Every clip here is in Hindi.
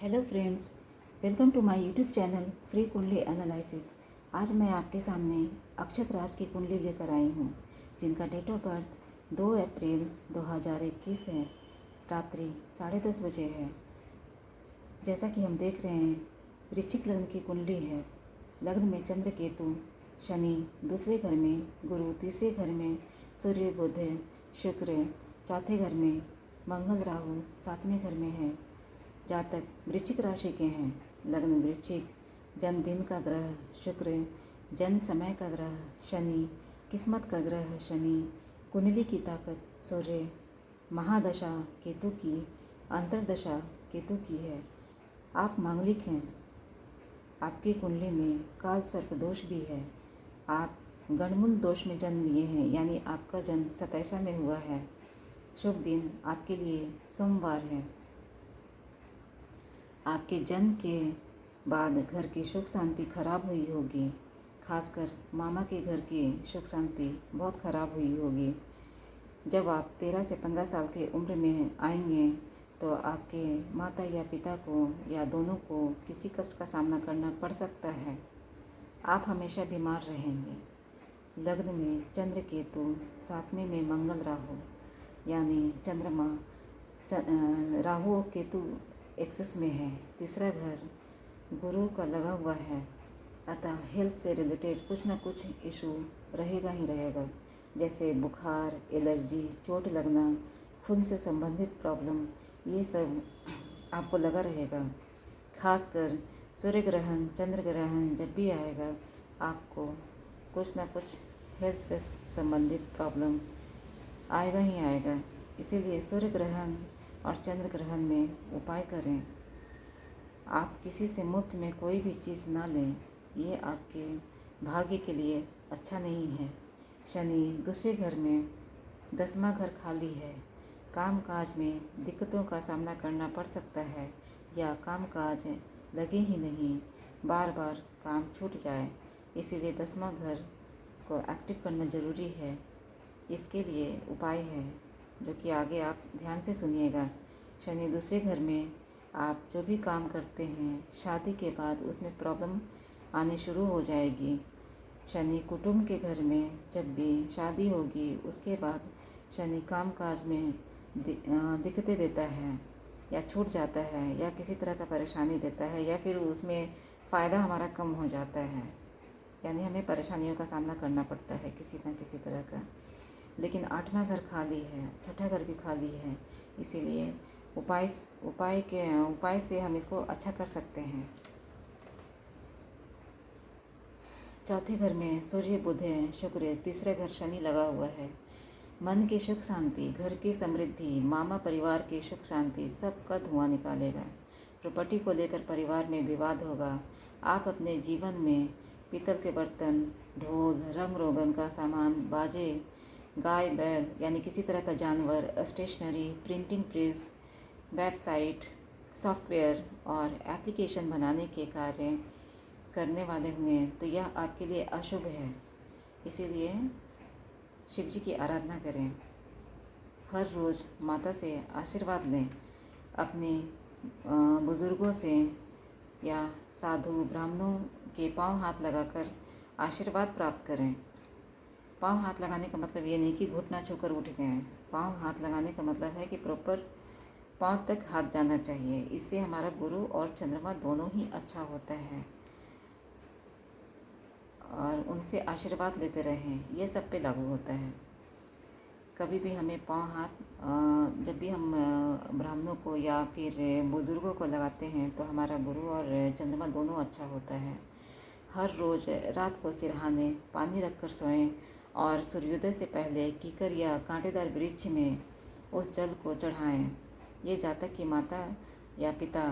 Hello friends, welcome to my YouTube channel free kundli analysis. आज मैं आपके सामने अक्षत राज की कुंडली लेकर आई हूँ, जिनका डेट ऑफ बर्थ 2 अप्रैल 2021 है। रात्रि 10:30 बजे है। जैसा कि हम देख रहे हैं, वृश्चिक लग्न की कुंडली है। लग्न में चंद्र केतु, शनि दूसरे घर में, गुरु तीसरे घर में, सूर्य बुध शुक्र चौथे घर में, मंगल राहु सातवें घर में है। जातक वृश्चिक राशि के हैं। लग्न वृश्चिक, जन्मदिन का ग्रह शुक्र, जन्म समय का ग्रह शनि, किस्मत का ग्रह शनि, कुंडली की ताकत सूर्य, महादशा केतु की, अंतर्दशा केतु की है। आप मांगलिक हैं। आपकी कुंडली में काल सर्प दोष भी है। आप गणमूल दोष में जन्म लिए हैं, यानी आपका जन्म सतैसा में हुआ है। शुभ दिन आपके लिए सोमवार है। आपके जन्म के बाद घर की सुख शांति खराब हुई होगी। खासकर मामा के घर की सुख शांति बहुत खराब हुई होगी। जब आप 13 से 15 साल की उम्र में आएंगे तो आपके माता या पिता को या दोनों को किसी कष्ट का सामना करना पड़ सकता है। आप हमेशा बीमार रहेंगे। लग्न में चंद्र केतु, सातवें में मंगल राहु, यानी चंद्रमा राहु और केतु एक्सेस में है। तीसरा घर गुरु का लगा हुआ है, अतः हेल्थ से रिलेटेड कुछ ना कुछ इशू रहेगा ही रहेगा, जैसे बुखार, एलर्जी, चोट लगना, खून से संबंधित प्रॉब्लम, ये सब आपको लगा रहेगा। खासकर सूर्य ग्रहण, चंद्र ग्रहण जब भी आएगा, आपको कुछ ना कुछ हेल्थ से संबंधित प्रॉब्लम आएगा ही आएगा। इसीलिए सूर्य ग्रहण और चंद्र ग्रहण में उपाय करें। आप किसी से मुफ्त में कोई भी चीज़ ना लें, ये आपके भाग्य के लिए अच्छा नहीं है। शनि दूसरे घर में, 10वां घर खाली है। काम काज में दिक्कतों का सामना करना पड़ सकता है, या काम काज लगे ही नहीं, बार बार काम छूट जाए। इसीलिए 10वां घर को एक्टिव करना ज़रूरी है। इसके लिए उपाय है, जो कि आगे आप ध्यान से सुनिएगा। शनि दूसरे घर में, आप जो भी काम करते हैं शादी के बाद उसमें प्रॉब्लम आने शुरू हो जाएगी। शनि कुटुंब के घर में, जब भी शादी होगी उसके बाद शनि काम काज में दिक्कतें देता है, या छूट जाता है, या किसी तरह का परेशानी देता है, या फिर उसमें फ़ायदा हमारा कम हो जाता है, यानी हमें परेशानियों का सामना करना पड़ता है किसी न किसी तरह का। लेकिन 8वां घर खाली है, छठा घर भी खाली है, इसीलिए उपाय से हम इसको अच्छा कर सकते हैं। चौथे घर में सूर्य बुध है, शुक्र, तीसरा घर शनि लगा हुआ है। मन की सुख शांति, घर की समृद्धि, मामा परिवार की सुख शांति सब का धुआं निकालेगा। प्रॉपर्टी को लेकर परिवार में विवाद होगा। आप अपने जीवन में पीतल के बर्तन, ढोल, रंग रोगन का सामान, बाजे, गाय बैल यानी किसी तरह का जानवर, stationery, printing press, website, software और एप्लीकेशन बनाने के कार्य करने वाले हुए तो यह आपके लिए अशुभ है। इसीलिए शिव जी की आराधना करें। हर रोज़ माता से आशीर्वाद लें। अपने बुज़ुर्गों से या साधु ब्राह्मणों के पांव हाथ लगाकर आशीर्वाद प्राप्त करें। पांव हाथ लगाने का मतलब ये नहीं कि घुटना छूकर उठ गए। पांव हाथ लगाने का मतलब है कि प्रॉपर पांव तक हाथ जाना चाहिए। इससे हमारा गुरु और चंद्रमा दोनों ही अच्छा होता है, और उनसे आशीर्वाद लेते रहें। ये सब पे लागू होता है। कभी भी हमें पांव हाथ जब भी हम ब्राह्मणों को या फिर बुज़ुर्गों को लगाते हैं तो हमारा गुरु और चंद्रमा दोनों अच्छा होता है। हर रोज़ रात को सिरहाने पानी रखकर सोएं, और सूर्योदय से पहले कीकर या कांटेदार वृक्ष में उस जल को चढ़ाएं। ये जातक की माता या पिता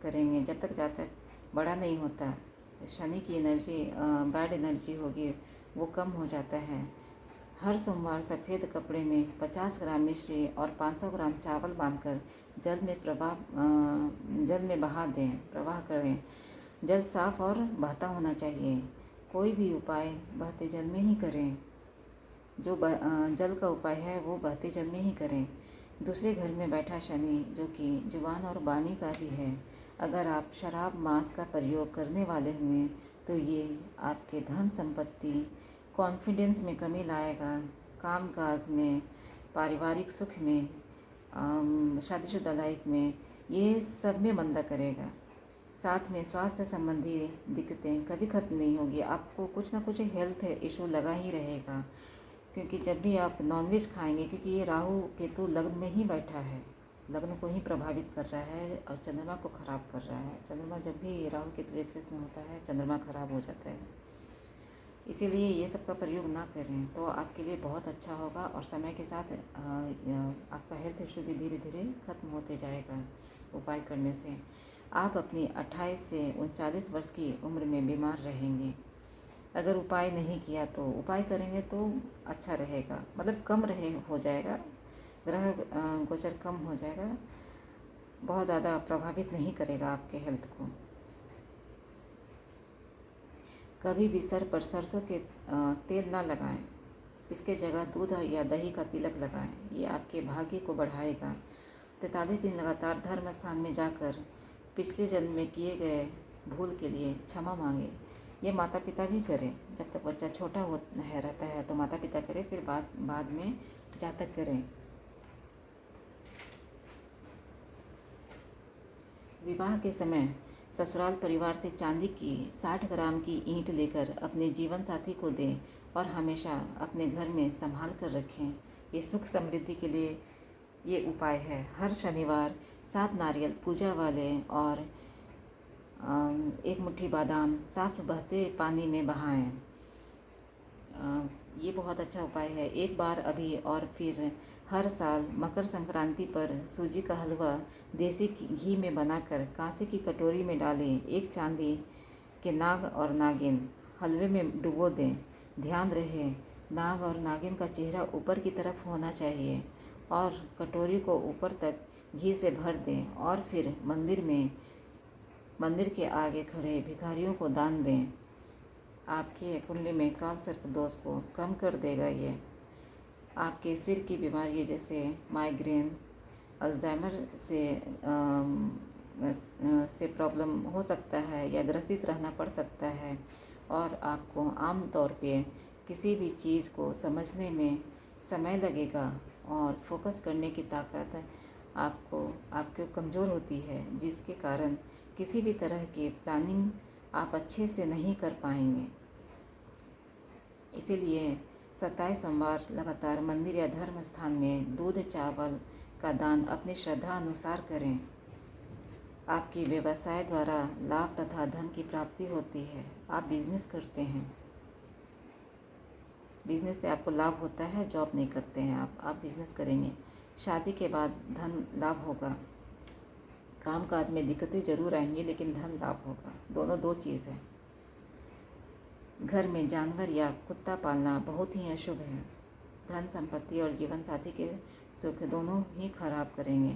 करेंगे जब तक जातक बड़ा नहीं होता। शनि की एनर्जी, बैड एनर्जी होगी, वो कम हो जाता है। हर सोमवार सफ़ेद कपड़े में 50 ग्राम मिश्री और 500 ग्राम चावल बांधकर जल में बहा दें, प्रवाह करें। जल साफ और बहता होना चाहिए। कोई भी उपाय बहते जल में ही करें। जो जल का उपाय है वो बहते जल में ही करें। दूसरे घर में बैठा शनि, जो कि जुबान और वाणी का भी है, अगर आप शराब मांस का प्रयोग करने वाले हुए तो ये आपके धन संपत्ति, कॉन्फिडेंस में कमी लाएगा, कामकाज में, पारिवारिक सुख में, शादीशुदा लाइफ में, ये सब में मंदा करेगा। साथ में स्वास्थ्य संबंधी दिक्कतें कभी ख़त्म नहीं होगी, आपको कुछ ना कुछ हेल्थ इशू लगा ही रहेगा। क्योंकि जब भी आप नॉनवेज खाएंगे, क्योंकि ये राहु केतु लग्न में ही बैठा है, लग्न को ही प्रभावित कर रहा है और चंद्रमा को ख़राब कर रहा है। चंद्रमा जब भी राहु केतु एक्सिस में होता है, चंद्रमा ख़राब हो जाता है। इसीलिए ये सब का प्रयोग ना करें तो आपके लिए बहुत अच्छा होगा। और समय के साथ आपका हेल्थ इशू भी धीरे धीरे ख़त्म होते जाएगा उपाय करने से। आप अपनी 28 से 39 वर्ष की उम्र में बीमार रहेंगे। अगर उपाय नहीं किया तो उपाय करेंगे तो अच्छा रहेगा, मतलब कम हो जाएगा, ग्रह गोचर कम हो जाएगा, बहुत ज़्यादा प्रभावित नहीं करेगा आपके हेल्थ को। कभी भी सर पर सरसों के तेल ना लगाएं, इसके जगह दूध या दही का तिलक लगाएं, ये आपके भाग्य को बढ़ाएगा। 43 दिन लगातार धर्म स्थान में जाकर पिछले जन्म में किए गए भूल के लिए क्षमा मांगे। ये माता पिता भी करें, जब तक बच्चा छोटा रहता है तो माता पिता करें, फिर बाद में जातक करें। विवाह के समय ससुराल परिवार से चांदी की 60 ग्राम की ईंट लेकर अपने जीवन साथी को दें और हमेशा अपने घर में संभाल कर रखें। ये सुख समृद्धि के लिए ये उपाय है। हर शनिवार 7 नारियल पूजा वाले और 1 मुट्ठी बादाम साफ बहते पानी में बहाएं। ये बहुत अच्छा उपाय है। एक बार अभी और फिर हर साल मकर संक्रांति पर सूजी का हलवा देसी घी में बनाकर कांसे की कटोरी में डालें। एक चांदी के नाग और नागिन हलवे में डुबो दें। ध्यान रहे नाग और नागिन का चेहरा ऊपर की तरफ होना चाहिए और कटोरी को ऊपर तक घी से भर दें और फिर मंदिर के आगे खड़े भिखारियों को दान दें। आपकी कुंडली में काल सर्प दोष को कम कर देगा। ये आपके सिर की बीमारी जैसे माइग्रेन, अल्जाइमर से प्रॉब्लम हो सकता है या ग्रसित रहना पड़ सकता है और आपको आम तौर पे किसी भी चीज़ को समझने में समय लगेगा और फोकस करने की ताकत आपको कमज़ोर होती है, जिसके कारण किसी भी तरह की प्लानिंग आप अच्छे से नहीं कर पाएंगे। इसीलिए 27 सोमवार लगातार मंदिर या धर्म स्थान में दूध चावल का दान अपनी श्रद्धा अनुसार करें। आपकी व्यवसाय द्वारा लाभ तथा धन की प्राप्ति होती है। आप बिजनेस करते हैं, बिजनेस से आपको लाभ होता है, जॉब नहीं करते हैं आप बिजनेस करेंगे। शादी के बाद धन लाभ होगा। कामकाज में दिक्कतें ज़रूर आएंगी लेकिन धन लाभ होगा। दोनों दो चीज़ है। घर में जानवर या कुत्ता पालना बहुत ही अशुभ है। धन संपत्ति और जीवन साथी के सुख दोनों ही खराब करेंगे।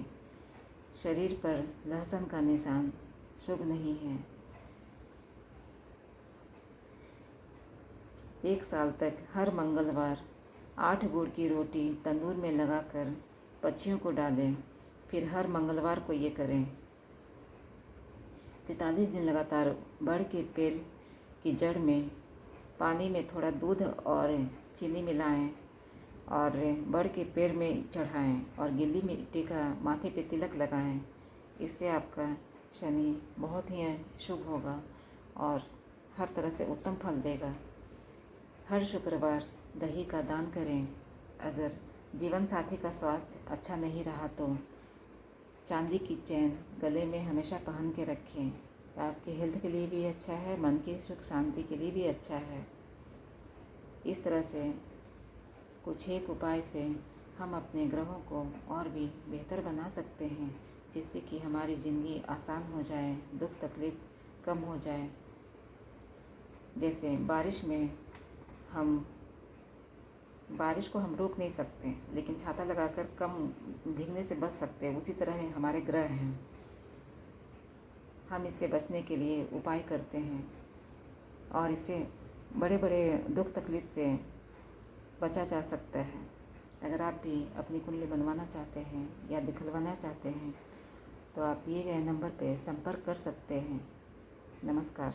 शरीर पर लहसुन का निशान शुभ नहीं है। 1 साल तक हर मंगलवार 8 गुड़ की रोटी तंदूर में लगाकर पक्षियों को डालें, फिर हर मंगलवार को ये करें। 43 दिन लगातार बड़ के पेड़ की जड़ में पानी में थोड़ा दूध और चीनी मिलाएं और बड़ के पेड़ में चढ़ाएं और गीली मिट्टी का माथे पे तिलक लगाएं। इससे आपका शनि बहुत ही शुभ होगा और हर तरह से उत्तम फल देगा। हर शुक्रवार दही का दान करें। अगर जीवन साथी का स्वास्थ्य अच्छा नहीं रहा तो चांदी की चैन गले में हमेशा पहन के रखें। आपके हेल्थ के लिए भी अच्छा है, मन की सुख शांति के लिए भी अच्छा है। इस तरह से कुछ एक उपाय से हम अपने ग्रहों को और भी बेहतर बना सकते हैं, जिससे कि हमारी ज़िंदगी आसान हो जाए, दुख तकलीफ़ कम हो जाए। जैसे बारिश को हम रोक नहीं सकते, लेकिन छाता लगाकर कम भीगने से बच सकते हैं। उसी तरह हमारे ग्रह हैं, हम इससे बचने के लिए उपाय करते हैं और इससे बड़े बड़े दुख तकलीफ़ से बचा जा सकता है। अगर आप भी अपनी कुंडली बनवाना चाहते हैं या दिखलवाना चाहते हैं तो आप दिए गए नंबर पर संपर्क कर सकते हैं। नमस्कार।